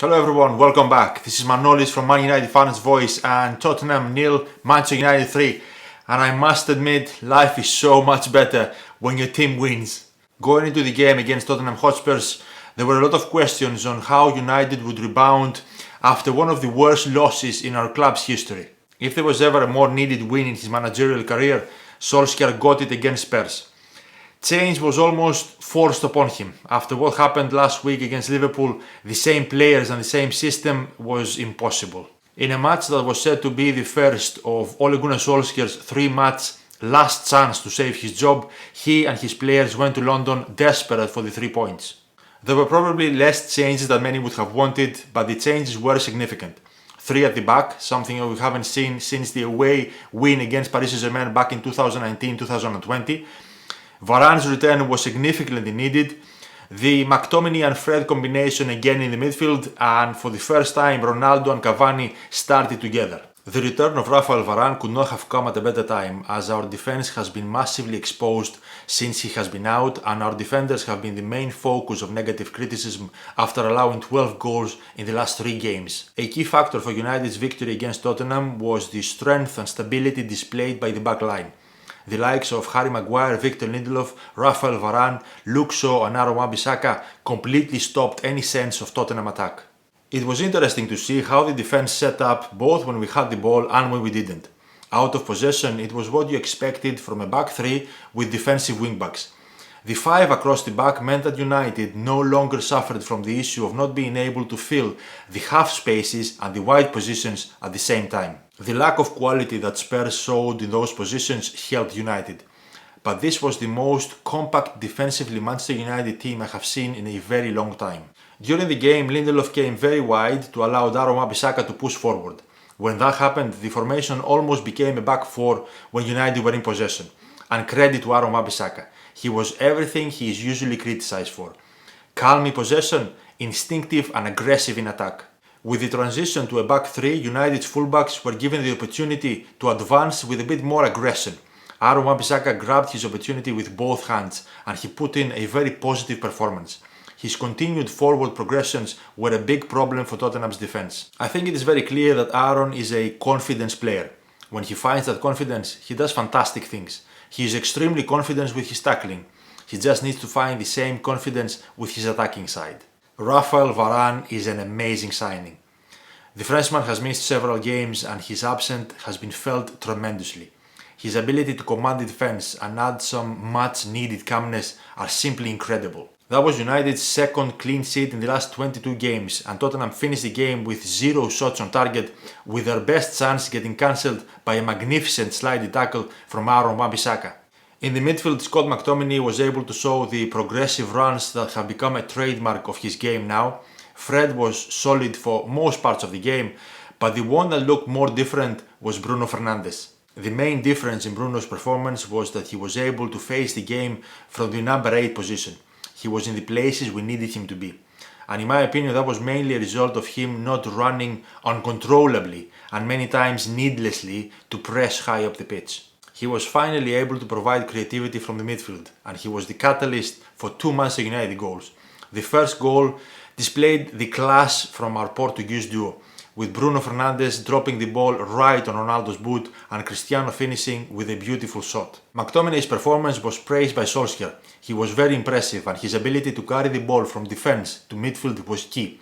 Hello everyone, welcome back. This is Manolis from Man United Fans Voice and Tottenham 0, Manchester United 3. And I must admit, life is so much better when your team wins. Going into the game against Tottenham Hotspurs, there were a lot of questions on how United would rebound after one of the worst losses in our club's history. If there was ever a more needed win in his managerial career, Solskjær got it against Spurs. Change was almost forced upon him. After what happened last week against Liverpool, the same players and the same system was impossible. In a match that was said to be the first of Ole Gunnar Solskjær's 3-match last chance to save his job, he and his players went to London desperate for the 3 points. There were probably less changes than many would have wanted, but the changes were significant. 3 at the back, something that we haven't seen since the away win against Paris Saint-Germain back in 2019-2020. Varane's return was significantly needed. The McTominay and Fred combination again in the midfield, and for the first time Ronaldo and Cavani started together. The return of Rafael Varane could not have come at a better time, as our defense has been massively exposed since he has been out, and our defenders have been the main focus of negative criticism after allowing 12 goals in the last 3 games. A key factor for United's victory against Tottenham was the strength and stability displayed by the back line. The likes of Harry Maguire, Victor Lindelof, Rafael Varane, Luke Shaw and 𝗟𝗡𝗏𝗏 completely stopped any sense of Tottenham attack. It was interesting to see how the defense set up both when we had the ball and when we didn't. Out of possession, it was what you expected from a back 3 with defensive wingbacks. The 5 across the back meant that United no longer suffered from the issue of not being able to fill the half spaces and the wide positions at the same time. The lack of quality that Spurs showed in those positions helped United. But this was the most compact defensively Manchester United team I have seen in a very long time. During the game, Lindelof came very wide to allow 𝗟𝗡𝗏𝗏 to push forward. When that happened, the formation almost became a back 4 when United were in possession. And credit to 𝗟𝗏𝗏𝗏. He was everything he is usually criticized for. Calm in possession, instinctive and aggressive in attack. With the transition to a back 3, United's fullbacks were given the opportunity to advance with a bit more aggression. 𝗟𝗏𝗏𝗏 grabbed his opportunity with both hands and he put in a very positive performance. His continued forward progressions were a big problem for Tottenham's defense. I think it is very clear that Aaron is a confidence player. When he finds that confidence, he does fantastic things. He is extremely confident with his tackling. He just needs to find the same confidence with his attacking side. Rafael Varane is an amazing signing. The Frenchman has missed several games and his absence has been felt tremendously. His ability to command the defense and add some much needed calmness are simply incredible. That was United's second clean sheet in the last 22 games, and Tottenham finished the game with 0 shots on target, with their best chance getting cancelled by a magnificent sliding tackle from 𝗟𝗏𝗏𝗏. In the midfield, Scott McTominay was able to show the progressive runs that have become a trademark of his game now. Fred was solid for most parts of the game, but the one that looked more different was Bruno Fernandes. The main difference in Bruno's performance was that he was able to face the game from the number 8 position. He was in the places we needed him to be. And in my opinion, that was mainly a result of him not running uncontrollably and many times needlessly to press high up the pitch. He was finally able to provide creativity from the midfield, and he was the catalyst for 2 Manchester United goals. The first goal displayed the class from our Portuguese duo, with Bruno Fernandes dropping the ball right on Ronaldo's boot and Cristiano finishing with a beautiful shot. McTominay's performance was praised by Solskjær. He was very impressive and his ability to carry the ball from defense to midfield was key.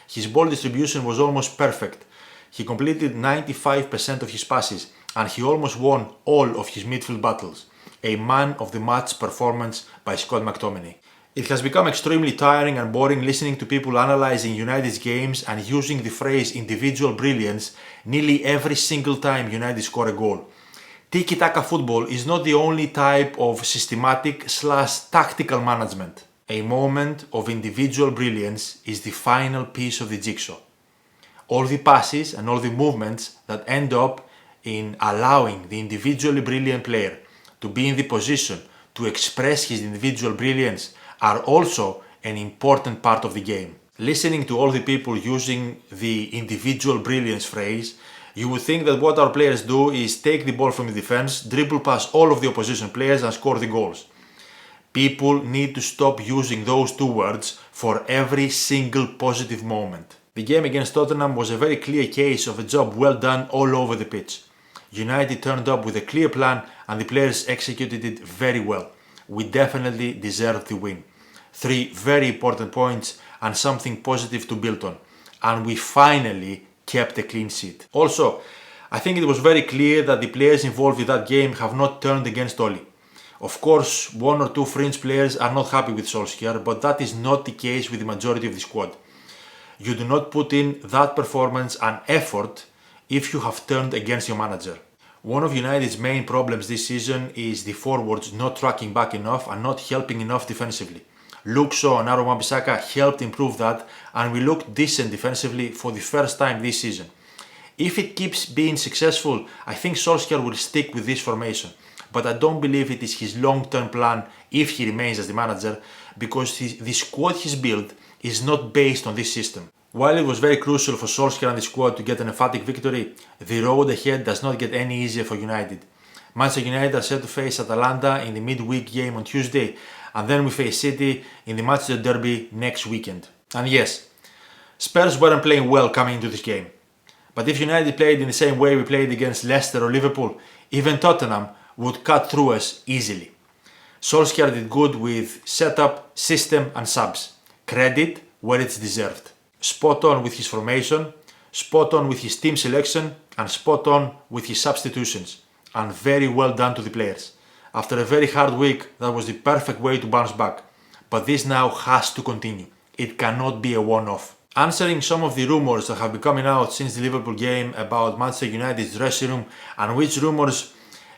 His ball distribution was almost perfect. He completed 95% of his passes and he almost won all of his midfield battles. A man of the match performance by Scott McTominay. It has become extremely tiring and boring listening to people analysing United's games and using the phrase individual brilliance nearly every single time United score a goal. Tiki-taka football is not the only type of systematic/tactical management. A moment of individual brilliance is the final piece of the jigsaw. All the passes and all the movements that end up in allowing the individually brilliant player to be in the position to express his individual brilliance are also an important part of the game. Listening to all the people using the individual brilliance phrase, you would think that what our players do is take the ball from the defense, dribble past all of the opposition players and score the goals. People need to stop using those 2 words for every single positive moment. The game against Tottenham was a very clear case of a job well done all over the pitch. United turned up with a clear plan and the players executed it very well. We definitely deserved the win. 3 very important points and something positive to build on. And we finally kept a clean sheet. Also, I think it was very clear that the players involved in that game have not turned against Ole. Of course, 1 or 2 fringe players are not happy with Solskjær, but that is not the case with the majority of the squad. You do not put in that performance and effort if you have turned against your manager. One of United's main problems this season is the forwards not tracking back enough and not helping enough defensively. Luke Shaw and 𝗟𝗡𝗏𝗧 helped improve that and we looked decent defensively for the first time this season. If it keeps being successful, I think Solskjær will stick with this formation. But I don't believe it is his long-term plan if he remains as the manager, because the squad he's built is not based on this system. While it was very crucial for Solskjær and the squad to get an emphatic victory, the road ahead does not get any easier for United. Manchester United are set to face Atalanta in the midweek game on Tuesday, and then we face City in the Manchester Derby next weekend. And yes, Spurs weren't playing well coming into this game. But if United played in the same way we played against Leicester or Liverpool, even Tottenham would cut through us easily. Solskjær did good with setup, system and subs. Credit where it's deserved. Spot on with his formation, spot on with his team selection and spot on with his substitutions. And very well done to the players. After a very hard week, that was the perfect way to bounce back. But this now has to continue. It cannot be a one-off. Answering some of the rumours that have been coming out since the Liverpool game about Manchester United's dressing room, and which rumours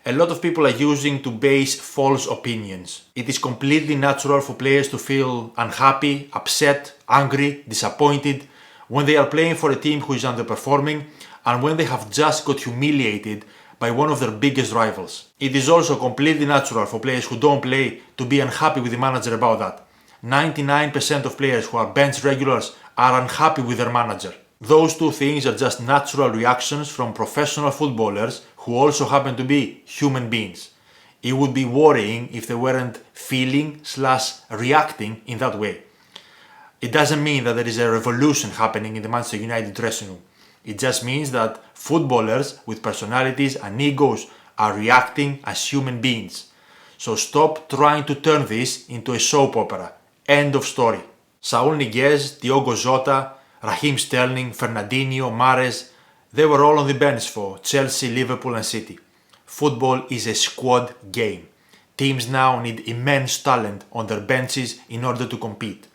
a lot of people are using to base false opinions. It is completely natural for players to feel unhappy, upset, angry, disappointed when they are playing for a team who is underperforming and when they have just got humiliated by one of their biggest rivals. It is also completely natural for players who don't play to be unhappy with the manager about that. 99% of players who are bench regulars are unhappy with their manager. Those two things are just natural reactions from professional footballers who also happen to be human beings. It would be worrying if they weren't feeling/reacting in that way. It doesn't mean that there is a revolution happening in the Manchester United dressing room. It just means that footballers with personalities and egos are reacting as human beings. So stop trying to turn this into a soap opera. End of story. Saúl Ñíguez, Diogo Jota, Raheem Sterling, Fernandinho, Mahrez, they were all on the bench for Chelsea, Liverpool and City. Football is a squad game. Teams now need immense talent on their benches in order to compete.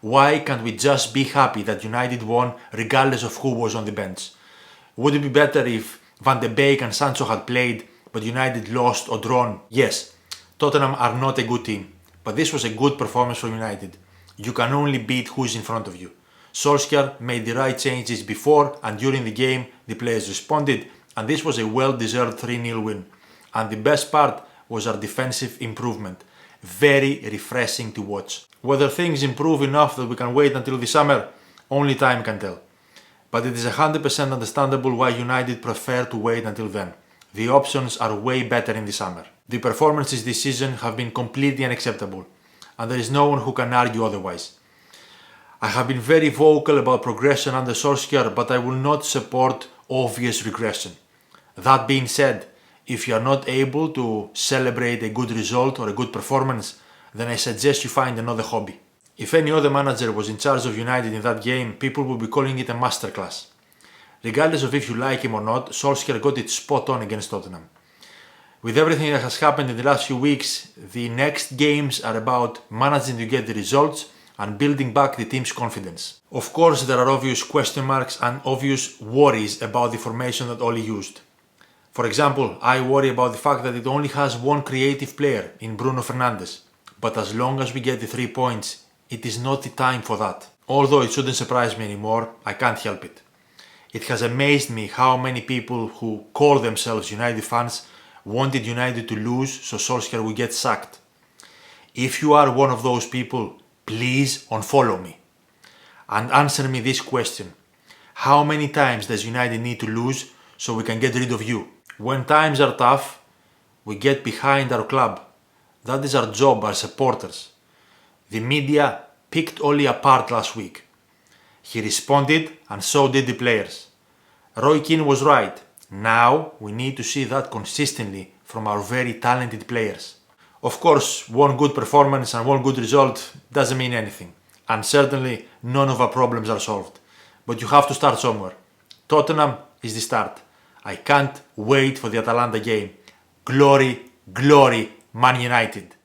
Why can't we just be happy that United won regardless of who was on the bench? Would it be better if Van de Beek and Sancho had played but United lost or drawn? Yes, Tottenham are not a good team, but this was a good performance for United. You can only beat who is in front of you. Solskjær made the right changes before and during the game, the players responded, and this was a well-deserved 3-0 win. And the best part was our defensive improvement. Very refreshing to watch. Whether things improve enough that we can wait until the summer, only time can tell. But it is 100% understandable why United prefer to wait until then. The options are way better in the summer. The performances this season have been completely unacceptable, and there is no one who can argue otherwise. I have been very vocal about progression under Solskjær, but I will not support obvious regression. That being said, if you are not able to celebrate a good result or a good performance, then I suggest you find another hobby. If any other manager was in charge of United in that game, people would be calling it a masterclass. Regardless of if you like him or not, Solskjær got it spot on against Tottenham. With everything that has happened in the last few weeks, the next games are about managing to get the results and building back the team's confidence. Of course, there are obvious question marks and obvious worries about the formation that Ole used. For example, I worry about the fact that it only has one creative player in Bruno Fernandes, but as long as we get the 3 points, it is not the time for that. Although it shouldn't surprise me anymore, I can't help it. It has amazed me how many people who call themselves United fans wanted United to lose so Solskjær would get sacked. If you are one of those people, please unfollow me and answer me this question. How many times does United need to lose so we can get rid of you? When times are tough, we get behind our club. That is our job as supporters. The media picked Ole apart last week. He responded, and so did the players. Roy Keane was right. Now we need to see that consistently from our very talented players. Of course, one good performance and one good result doesn't mean anything, and certainly none of our problems are solved. But you have to start somewhere. Tottenham is the start. I can't wait for the Atalanta game. Glory, glory, Man United.